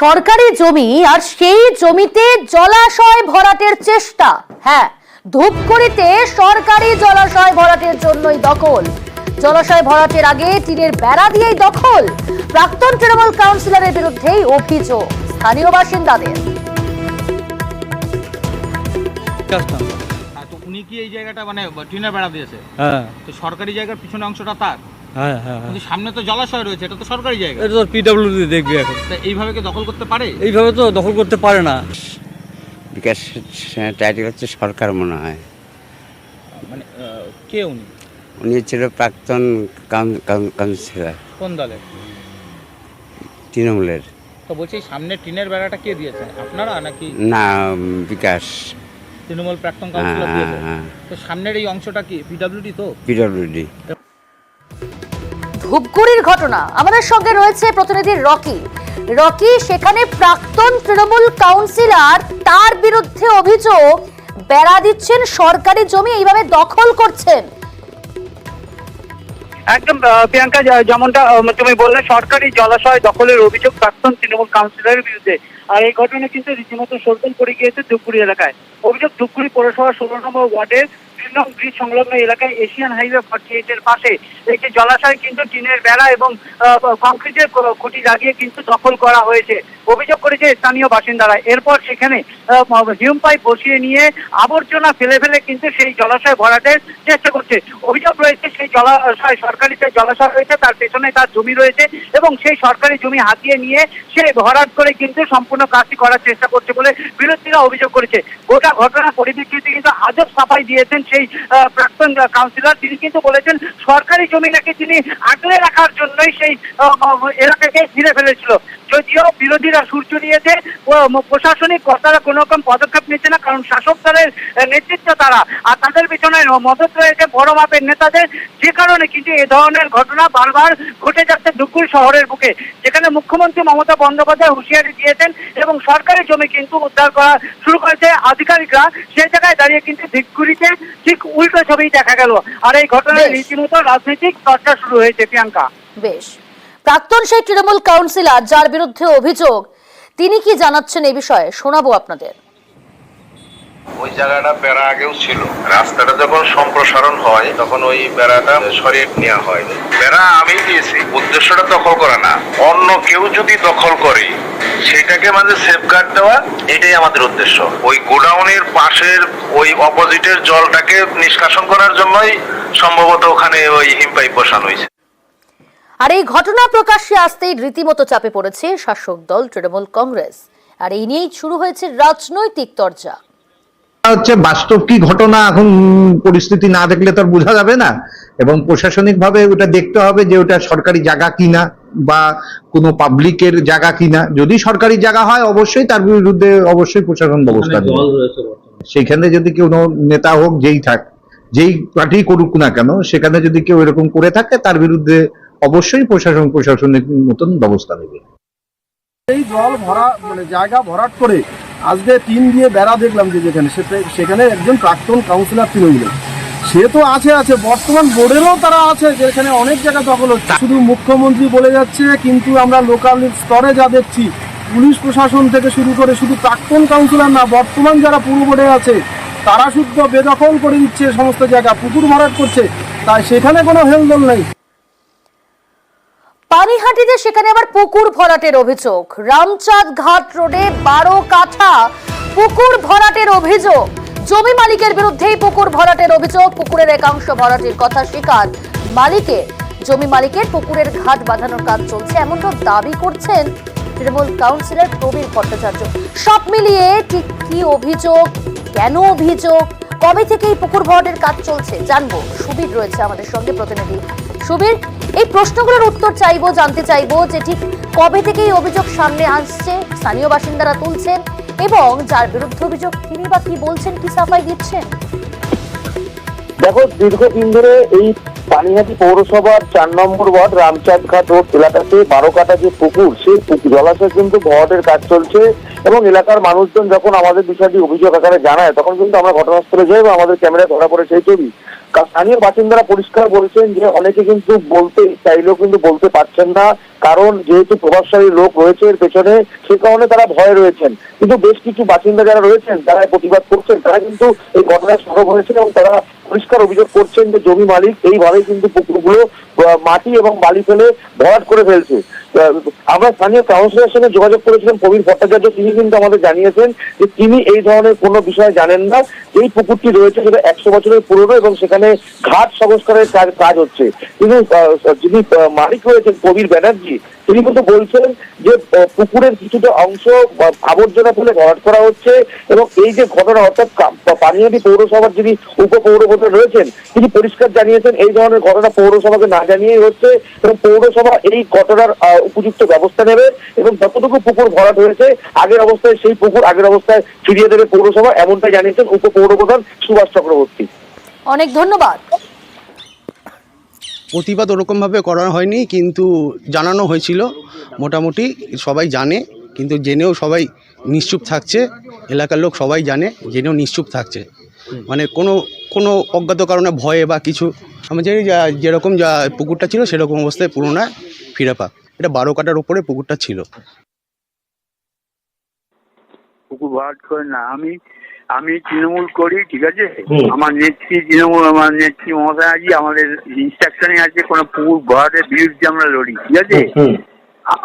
সরকারি জমি আর সেই জমিতে জলাশয় ভরাটের চেষ্টা। হ্যাঁ, ধূপগুড়িতে সরকারি জলাশয় ভরাটের জন্যই দখল। জলাশয় ভরাটের আগে টিনের বেড়া দিয়েই দখল। প্রাক্তন তৃণমূল কাউন্সিলরের বিরুদ্ধেই অভিযোগ স্থানীয় বাসিন্দাদের। তো উনি কি এই জায়গাটা মানে টিনের বেড়া দিয়েছে? হ্যাঁ, তো সরকারি জায়গার পিছনে অংশটা তার। হ্যাঁ, হ্যাঁ, কিন্তু সামনে তো জলাশয় রয়েছে, এটা তো সরকারি জায়গা। এটা তো পিডব্লিউডি দেখবি এখন। তা এইভাবে কি দখল করতে পারে? এইভাবে তো দখল করতে পারে না। বিকাশ টাইটেল হচ্ছে সরকার মনে হয়। মানে কে উনি? উনি ছিল প্রাক্তন কাউন্সিলর কোন দলে? তৃণমূলের। তো বলছি সামনে টিনের বেড়াটা কে দিয়েছে, আপনারা নাকি? না, বিকাশ তৃণমূল প্রাক্তন কাউন্সিলর দিয়েছে। তো সামনের এই অংশটা কি পিডব্লিউডি? তো পিডব্লিউডি। ধূপগুড়ির ঘটনা, আমাদের সঙ্গে রয়েছে প্রতিনিধি রকি। রকি, সেখানে প্রাক্তন তৃণমূল কাউন্সিলর, তার বিরুদ্ধে অভিযোগ বেড়া দিচ্ছেন সরকারি জমি, এইভাবে দখল করছেন। একদম প্রিয়াঙ্কা, যেমনটা তুমি বললে, সরকারি জলাশয় দখলের অভিযোগ প্রাক্তন তৃণমূল কাউন্সিলরের বিরুদ্ধে। আর এই ঘটনা কিন্তু রীতিমতো সরগোল পড়ে গিয়েছে ধূপগুড়ি এলাকায়। অভিযোগ, ধূপগুড়ি পৌরসভা 16 নম্বর ওয়ার্ডের ব্রিজ সংলগ্ন এলাকায় এশিয়ান হাইওয়ে 48 এর পাশে একটি জলাশয় কিন্তু টিনের বেড়া এবং কংক্রিটের খুঁটি লাগিয়ে কিন্তু দখল করা হয়েছে। অভিযোগ করেছে স্থানীয় বাসিন্দারা। এরপর সেখানে হিউম পাইপ বসিয়ে নিয়ে আবর্জনা ফেলে ফেলে কিন্তু সেই জলাশয় ভরাটের চেষ্টা করছে। অভিযোগ রয়েছে সেই জলাশয়, সরকারি যে জলাশয় রয়েছে তার পেছনে তার জমি রয়েছে এবং সেই সরকারি জমি হাতিয়ে নিয়ে সে ভরাট করে কিন্তু সম্পূর্ণ কাজটি করার চেষ্টা করছে বলে বিরোধীরা অভিযোগ করেছে। গোটা ঘটনার পরিপ্রেক্ষিতে কিন্তু আজব সাফাই দিয়েছেন সেই প্রাক্তন কাউন্সিলর। তিনি কিন্তু বলেছেন সরকারি জমি নাকি তিনি আগলে রাখার জন্যই সেই এলাকাকে ঘিরে ফেলেছিল। যদিও বিরোধীরা সুর চড়িয়েছে, প্রশাসনিক কর্তারা কোনো রকম পদক্ষেপ নিচ্ছে না, কারণ শাসক দলের নেতৃত্ব তারা, আর তাদের পিছনে মদত রয়েছে বড় মাপের নেতাদের, যে কারণে কিন্তু এ ধরনের ঘটনা বারবার ঘটে যাচ্ছে ধূপগুড়ি শহরের বুকে, যেখানে মুখ্যমন্ত্রী মমতা বন্দ্যোপাধ্যায় হুঁশিয়ারি দিয়েছেন এবং সরকারি জমি কিন্তু উদ্ধার করা শুরু করেছে আধিকারিকরা। সেই জায়গায় দাঁড়িয়ে কিন্তু ধূপগুড়িতে ঠিক উল্টো ছবি দেখা গেল। আর এই ঘটনায় রীতিমতো রাজনৈতিক চর্চা শুরু হয়েছে প্রিয়াঙ্কা। বেশ, প্রাক্তন সেই তৃণমূল কাউন্সিলর যার বিরুদ্ধে অভিযোগ, তিনি কি জানাচ্ছেন এই বিষয়ে শোনাবো আপনাদের। ওই জায়গাটা বেড়া আগেও ছিল, রাস্তাটা যখন সম্প্রসারণ হয় তখন ওই বেড়াটা সরিয়ে নেওয়া হয়। বেড়া আমি দিয়েছি, উদ্দেশ্যটা দখল করা না, অন্য কেউ যদি দখল করে সেটাকে মানে সেফগার্ড দেওয়া, এটাই আমাদের উদ্দেশ্য। ওই গোডাউনের পাশের ওই অপোজিটের জলটাকে নিষ্কাশন করার জন্যই সম্ভবত ওখানে ওই হিম পাইপ বসানো হয়েছে। আর এই ঘটনা প্রকাশ্যে আসতেই রীতিমতো চাপে পড়েছে শাসক দল তৃণমূল কংগ্রেস, আর এই নিয়েই শুরু হয়েছে রাজনৈতিক চর্চা। হচ্ছে বাস্তব কি ঘটনা, এখন পরিস্থিতি না দেখলে তো আর বোঝা যাবে না, এবং প্রশাসনিক ভাবে ওটা দেখতে হবে যে ওটা সরকারি জায়গা কিনা বা কোনো পাবলিকের জায়গা কিনা। যদি সরকারি জায়গা হয় অবশ্যই তার বিরুদ্ধে অবশ্যই প্রশাসন ব্যবস্থা নেবে। সেখানে যদি কেউ নেতা হোক, যেই পার্টি করুক না কেন, সেখানে যদি কেউ এরকম করে থাকে তার বিরুদ্ধে অবশ্যই প্রশাসনিক মতন ব্যবস্থা নেবে। এই জল ভরা মানে জায়গা ভরাট করে আজকে টিন দিয়ে বেড়া দেখলাম যে সেখানে একজন প্রাক্তন কাউন্সিলর তৃণমূলের, সে তো আছে বর্তমান বোর্ডেরও তারা আছে, যেখানে অনেক জায়গা দখল হচ্ছে। শুধু মুখ্যমন্ত্রী বলে যাচ্ছে, কিন্তু আমরা লোকাল স্তরে যা দেখছি, পুলিশ প্রশাসন থেকে শুরু করে শুধু প্রাক্তন কাউন্সিলর না, বর্তমান যারা পুরো বোর্ডে আছে তারা শুদ্ধ বেদখল করে দিচ্ছে সমস্ত জায়গা, পুকুর ভরাট করছে, তাই সেখানে কোনো হেলদোল নেই। পানিহাটিতে সেখানে আবার পুকুর ভরাটের অভিযোগ। রামচাঁদ ঘাট রোডে 12 কাঠা পুকুর ভরাটের অভিযোগ। জমি মালিকের বিরুদ্ধেই পুকুর ভরাটের অভিযোগ। পুকুরের একাংশ ভরাটের কথা স্বীকার মালিকের। জমি মালিকের পুকুরের ঘাট বাঁধানোর কাজ চলছে, এমনটা দাবি করছেন তৃণমূল কাউন্সিলর প্রবীর ভট্টাচার্য। সব মিলিয়ে ঠিক কি অভিযোগ, কেন অভিযোগ, কবে থেকে এই পুকুর ভরাটের কাজ চলছে জানবো। সুবীর রয়েছে আমাদের সঙ্গে, প্রতিনিধি সুবীর, এই প্রশ্নগুলোর উত্তর চাইবো, জানতে চাইবো যে ঠিক কবে থেকে এই অভিযোগ সামনে আসছে, স্থানীয় বাসিন্দারা তুলছেন, এবং যার বিরুদ্ধে অভিযোগ তিনি বা কি বলছেন, কি সাফাই দিচ্ছেন। দেখো, দীর্ঘদিন ধরে এই পানিহাটি পৌরসভার 4 নম্বর ওয়ার্ড রামচাঁদ ঘাট রোড এলাকাতে 12 কাঠা যে পুকুর, সেই জলাশয় কিন্তু ভরাটের কাজ চলছে, এবং এলাকার মানুষজন যখন আমাদের বিষয়টি অভিযোগ আকারে জানায় তখন কিন্তু আমরা ঘটনাস্থলে যাই এবং আমাদের ক্যামেরায় ধরা পড়ে সেই ছবি। স্থানীয় বাসিন্দারা পরিষ্কার বলছেন যে অনেকে কিন্তু বলতে চাইলেও কিন্তু বলতে পারছেন না, কারণ যেহেতু প্রভাবশালী লোক রয়েছে এর পেছনে, সে কারণে তারা ভয়ে রয়েছেন। কিন্তু বেশ কিছু বাসিন্দা যারা রয়েছেন তারা প্রতিবাদ করছেন, তারা কিন্তু এই ঘটনায় সরব হয়েছেন এবং তারা পরিষ্কার অভিযোগ করছেন যে জমি মালিক এইভাবেই কিন্তু পুকুরগুলো মাটি এবং বালি ফেলে ভরাট করে ফেলছে। আমরা স্থানীয় কাউন্সিলরের সঙ্গে যোগাযোগ করেছিলাম, প্রবীর ভট্টাচার্য, তিনি কিন্তু আমাদের জানিয়েছেন যে তিনি এই ধরনের কোনো বিষয় জানেন না। এই পুকুরটি রয়েছে সেটা 100 বছরের পুরনো এবং সেখানে ঘাট সংস্কারের কাজ হচ্ছে। কিন্তু যিনি মালিক রয়েছেন প্রবীর ব্যানার্জি, তিনি কিন্তু বলছেন যে পুকুরের কিছুটা অংশ আবর্জনা ফেলে ভরাট করা হচ্ছে এবং এই যে ঘটনা, অর্থাৎ পানিহাটি পৌরসভার যিনি উপপৌরপ্রধান রয়েছেন তিনি পরিষ্কার জানিয়েছেন এই ধরনের ঘটনা পৌরসভাকে না জানিয়েই হচ্ছে এবং পৌরসভা এই ঘটনার উপযুক্ত ব্যবস্থা নেবে এবং যতটুকু পুকুর ভরাট হয়েছে আগের অবস্থায় সেই পুকুর আগের অবস্থায় ফিরিয়ে দেবে পৌরসভা, এমনটাই জানিয়েছেন উপপৌরপ্রধান সুভাষ চক্রবর্তী। অনেক ধন্যবাদ। প্রতিবাদ ওরকমভাবে করা হয়নি, কিন্তু জানানো হয়েছিল, মোটামুটি সবাই জানে, কিন্তু জেনেও সবাই নিশ্চুপ থাকছে। এলাকার লোক সবাই জানে, জেনেও নিশ্চুপ থাকছে, মানে কোনো অজ্ঞাত কারণে ভয়ে বা কিছু। আমি জানি যেরকম যা পুকুরটা ছিল সেরকম অবস্থায় পুরোনায় ফিরে পাক। এটা 12 কাঠার উপরে পুকুরটা ছিল। পুকুর ভরাট করে না, আমি তৃণমূল করি, ঠিক আছে। আমার নেত্রী তৃণমূল, আমার নেত্রী মমতাজি আমাদের ইনস্ট্রাকশনে আছে কোনো পুকুর ভরাটের বিরুদ্ধে আমরা লড়ি, ঠিক আছে।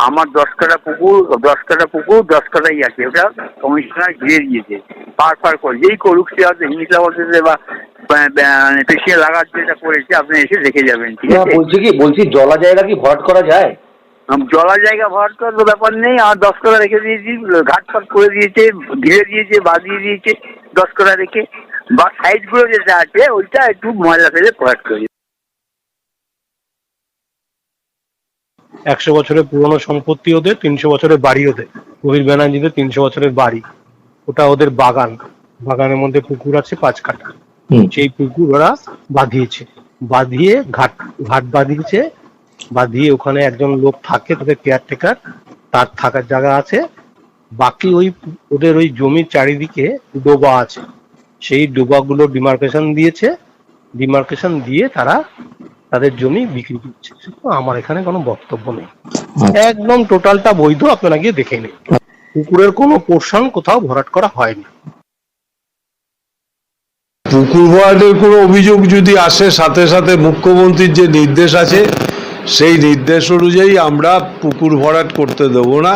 আমার 10 কাঠা পুকুর 10 কাঠাই আছে, ওটা কমিশনার ঘিরে দিয়েছে পার করে, যেই করুক সে হয়তো হিংসা বলতেছে বা পেশিয়ে লাগার যেটা করেছে, আপনি এসে দেখে যাবেন, ঠিক আছে। বলছি জলা জায়গা কি ভরাট করা যায়? জলা জায়গা ভরাট করার তো ব্যাপার নেই, আর 10 কাঠা রেখে দিয়েছি, ঘাটপাট করে দিয়েছে, ঘিরে দিয়েছে, বাঁধিয়ে দিয়েছে 10 কাঠা রেখে, বা সাইড গুলো যেটা আছে ওইটা একটু ময়লা ফেলে ভরাট করে। 100 বছরের পুরনো সম্পত্তি ওদের, 300 বছরের বাড়ি ওদের। প্রবীর ব্যানার্জিদের 300 বছরের বাড়ি, ওটা ওদের বাগানের মধ্যে পুকুর আছে 5 কাঠা। সেই পুকুর ওরা বাঁধিয়ে ঘাট বাঁধিয়ে ওখানে একজন লোক থাকে, তাদের কেয়ারটেকার, তার থাকার জায়গা আছে। বাকি ওদের ওই জমির চারিদিকে ডোবা আছে, সেই ডোবাগুলো ডিমার্কেশন দিয়ে তারা তাদের জমি বিক্রি করছে। আমার এখানে কোনো বক্তব্য নেই, একদম টোটালটা বৈধ, আপনারা গিয়ে দেখে নিন। পুকুরের কোনো পোর্শন কোথাও ভরাট করা হয়নি। পুকুর ভরাটের কোনো অভিযোগ যদি আসে, সাথে সাথে মুখ্যমন্ত্রীর যে নির্দেশ আছে সেই নির্দেশ অনুযায়ী আমরা পুকুর ভরাট করতে দেবো না,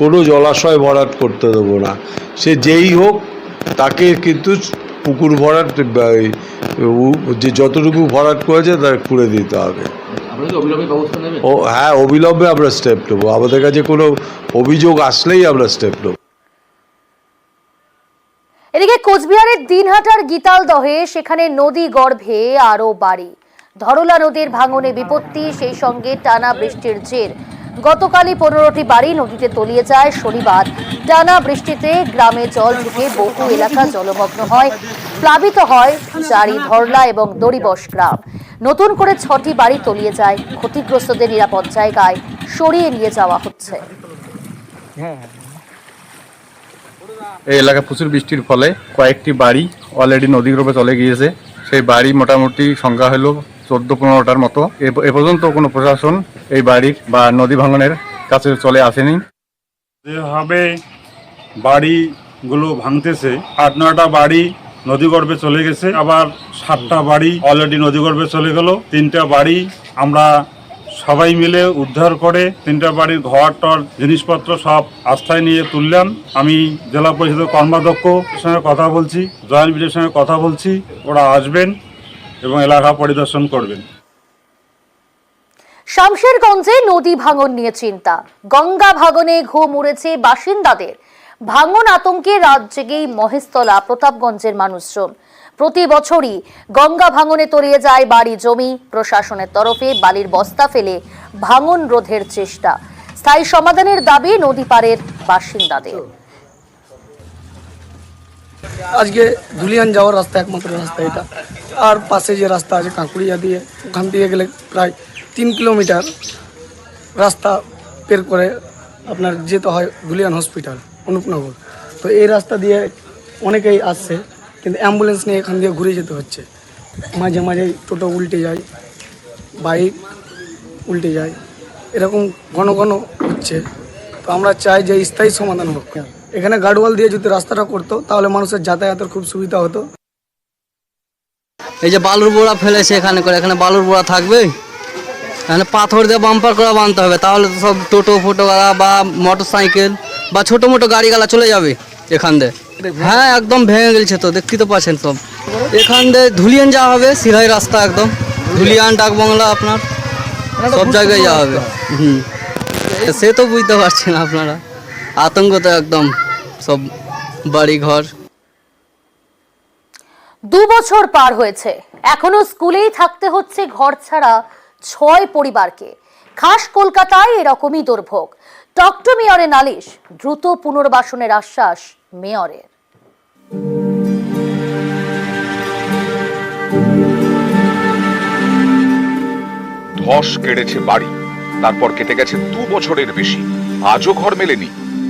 কোনো জলাশয় ভরাট করতে দেবো না। সে যেই হোক তাকে কিন্তু পুকুর ভরাট যে যতটুকু ভরাট করেছে তাকে খুঁড়ে দিতে হবে। হ্যাঁ, অবিলম্বে আমরা স্টেপ নেবো। আমাদের কাছে কোনো অভিযোগ আসলেই আমরা স্টেপ নেব। এদিকে কোচবিহারের দিনহাটার গীতালদহে সেখানে নদী গর্ভে আরো বাড়ি। ধরলা নদীর ভাঙনে বিপত্তি, সেই সঙ্গে টানা বৃষ্টির জের। গতকালই 15টি বাড়ি নদীতে তলিয়ে যায়। শনিবার টানা বৃষ্টিতে গ্রামে জল ঢুকে বহু এলাকা জলমগ্ন হয়, প্লাবিত হয় জারি, ধরলা এবং দড়িবস গ্রাম। নতুন করে 6টি বাড়ি তলিয়ে যায়। ক্ষতিগ্রস্তদের নিরাপদ জায়গায় সরিয়ে নিয়ে যাওয়া হচ্ছে। এই এলাকায় প্রচুর বৃষ্টির ফলে কয়েকটি বাড়ি অলরেডি নদীগর্ভে চলে গিয়েছে। সেই বাড়ি মোটামুটি সংখ্যা হলো 14-15টার মতো। এ পর্যন্ত কোনো প্রশাসন এই বাড়ির বা নদী ভাঙনের কাছে চলে আসেনি। যেভাবে বাড়িগুলো ভাঙতেছে, 8-9টা বাড়ি নদীগর্ভে চলে গেছে, আবার 7টা বাড়ি অলরেডি নদীগর্ভে চলে গেল। 3টা বাড়ি আমরা সবাই মিলে উদ্ধার করে 3টা বাড়ির ঘর টর জিনিসপত্র সব আস্থায় নিয়ে তুললাম। আমি জেলা পরিষদের কর্মাধ্যক্ষের সঙ্গে কথা বলছি, জয়েন্ট বিডিওর সঙ্গে কথা বলছি, ওরা আসবেন এবং এলাকা পরিদর্শন করবেন। শামশেরগঞ্জে নদী ভাঙন নিয়ে চিন্তা। গঙ্গা ভাঙনে ঘুম উড়েছে বাসিন্দাদের। ভাঙন আতঙ্কে রাত জেগেই মহেশতলা, প্রতাপগঞ্জের মানুষজন। প্রতি বছরই গঙ্গা ভাঙনে তলিয়ে যায় বাড়ি জমি। প্রশাসনের তরফে বালির বস্তা ফেলে ভাঙন রোধের চেষ্টা। স্থায়ী সমাধানের দাবি নদী পাড়ের বাসিন্দাদের। আজকে ধুলিয়ান যাওয়ার রাস্তা একমাত্র রাস্তা এটা, আর পাশে যে রাস্তা আছে কাঁকুড়িয়া দিয়ে, ওখান দিয়ে গেলে প্রায় 3 কিলোমিটার রাস্তা পের করে আপনার যেতে হয় ধুলিয়ান হসপিটাল, অনুপনগর। তো এই রাস্তা দিয়ে অনেকেই আসছে, কিন্তু অ্যাম্বুলেন্স নিয়ে এখান দিয়ে ঘুরে যেতে হচ্ছে। মাঝে মাঝে টোটো উল্টে যায়, বাইক উল্টে যায়, এরকম ঘন ঘন হচ্ছে। তো আমরা চাই যে স্থায়ী সমাধান হোক। এখানে গার্ডওয়াল দিয়ে যদি রাস্তাটা করতো তাহলে মানুষের যাতায়াতের খুব সুবিধা হতো। এই যে বালুর বোড়া ফেলেছে এখানে করে, এখানে বালুর বোড়া থাকবে, এখানে পাথর দিয়ে বাম্পার করে বাঁধতে হবে, তাহলে তো সব টোটো ফোটোগালা বা মোটর সাইকেল বা ছোটো মোটো গাড়িগালা চলে যাবে এখান দিয়ে। হ্যাঁ একদম ভেঙে গেছে তো, দেখতে তো পাচ্ছেন সব। এখান দিয়ে ধুলিয়ান যাওয়া হবে, সিধাই রাস্তা একদম ধুলিয়ান ডাকবাংলা আপনার সব জায়গায় যাওয়া হবে। সে তো বুঝতে পারছেন আপনারা, আতঙ্ক তো একদম সব বাড়ি ঘর। 2 বছর পার হয়েছে, এখনো স্কুলেই থাকতে হচ্ছে ঘর ছাড়া 6 পরিবারকে। খাস কলকাতায় এরকমই দুর্ভোগ। টকটু মেয়রের নালিশ, দ্রুত পুনর্বাসনের আশ্বাস মেয়রের। ধস কেড়েছে বাড়ি, তারপর কেটে গেছে 2 বছরের বেশি, আজও ঘর মেলেনি।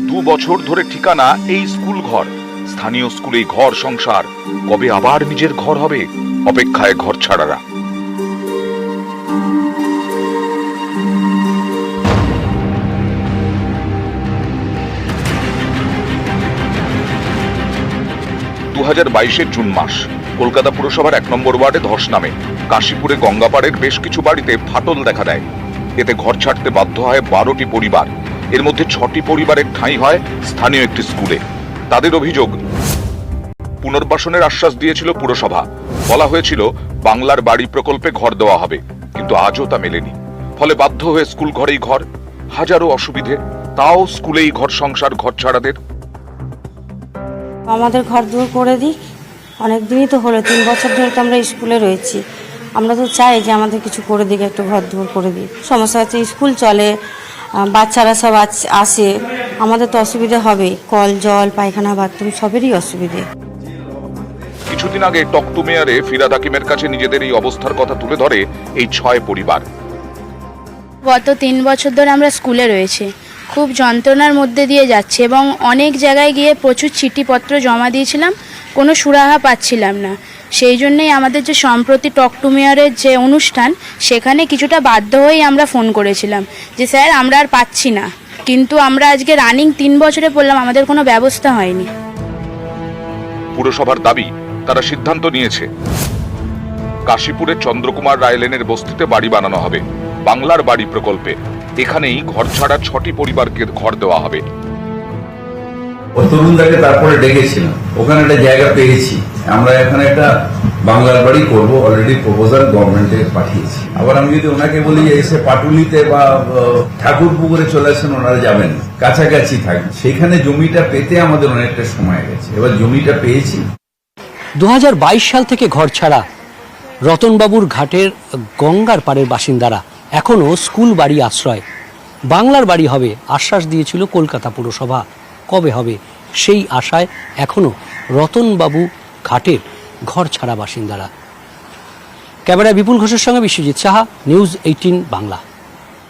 2 বছর ধরে ঠিকানা এই স্কুল ঘর, স্থানীয় স্কুলেই ঘর সংসার। কবে আবার নিজের ঘর হবে, অপেক্ষায় ঘর ছাড়ারা। জুন মাস, কলকাতা পুরসভার 1 নম্বর ওয়ার্ডে ধস নামে। কাশীপুরে গঙ্গাপাড়ের বেশ কিছু বাড়িতে ফাটল দেখা দেয়। এতে ঘর ছাড়তে বাধ্য হয় 12টি পরিবার। এর মধ্যে 6টি পরিবারের ঠাঁই হয় স্থানীয় একটি স্কুলে। তাদের অভিযোগ, পুনর্বাসনের আশ্বাস দিয়েছিল পুরসভা। বলা হয়েছিল বাংলার বাড়ি প্রকল্পে ঘর দেওয়া হবে, কিন্তু আজও তা মেলেনি। ফলে বাধ্য হয়ে স্কুল ঘরেই ঘর, হাজারো অসুবিধে, তাও স্কুলেই ঘর সংসার ঘর ছাড়াদের। আমাদের ঘর দূর করে দিক, অনেক দিনই তো হলো, 3 বছর ধরে তো আমরা স্কুলে রয়েছি। আমরা তো চাই যে আমাদের কিছু করে দিক, একটু ঘর দূর করে দিক। সমস্যা হচ্ছে স্কুল চলে, বাচ্চারা সব আসে, আমাদের তো অসুবিধা হবে, কল জল পায়খানা বাথরুম সবেরই অসুবিধে। কিছুদিন আগে টকটু মেয়রে ফিরাদ হাকিমের কাছে নিজেদের এই অবস্থার কথা তুলে ধরে এই 6 পরিবার। গত 3 বছর ধরে আমরা স্কুলে রয়েছি, খুব যন্ত্রণার মধ্যে দিয়ে যাচ্ছে এবং অনেক জায়গায় গিয়ে প্রচুর চিঠিপত্র জমা দিয়েছিলাম, কোনো সুরাহা পাচ্ছিলাম না। সেই জন্যই আমাদের যে সম্প্রতি টকটু মেয়রের যে অনুষ্ঠান, সেখানে কিছুটা বাধ্য হয়েই আমরা ফোন করেছিলাম যে স্যার আমরা আর পাচ্ছি না, কিন্তু আমরা আজকে রানিং 3 বছরে পড়লাম, আমাদের কোনো ব্যবস্থা হয়নি। পুরসভার দাবি, তারা সিদ্ধান্ত নিয়েছে কাশীপুরের চন্দ্রকুমার রায় লেনের বস্তিতে বাড়ি বানানো হবে বাংলার বাড়ি প্রকল্পে। এখানেই ঘর ছাড়া 6টি পরিবারকে ঘর দেওয়া হবে। তরুণদাকে তারপরে ডেকেছিলাম, ওখানে একটা জায়গা পেয়েছি, আমরা এখানে একটা বাংলার বাড়ি করব, অলরেডি প্রপোজাল গভর্নমেন্টে পাঠিয়েছি। আবার আমি যদি ওনাকে বলি যে এসে পাটুলিতে বা ঠাকুরপুকুরে চলে আসেন, ওনারা যাবেন, কাছাকাছি থাকবে। সেখানে জমিটা পেতে আমাদের অনেকটা সময় গেছে, এবার জমিটা পেয়েছি। 2022 সাল থেকে ঘর ছাড়া রতনবাবুর ঘাটের গঙ্গার পাড়ের বাসিন্দারা এখনও স্কুল বাড়ি আশ্রয়। বাংলার বাড়ি হবে আশ্বাস দিয়েছিল কলকাতা পুরসভা। কবে হবে সেই আশায় এখনও রতনবাবু ঘাটের ঘর ছাড়া বাসিন্দারা। ক্যামেরায় বিপুল ঘোষের সঙ্গে বিশ্বজিৎ সাহা, নিউজ 18 বাংলা।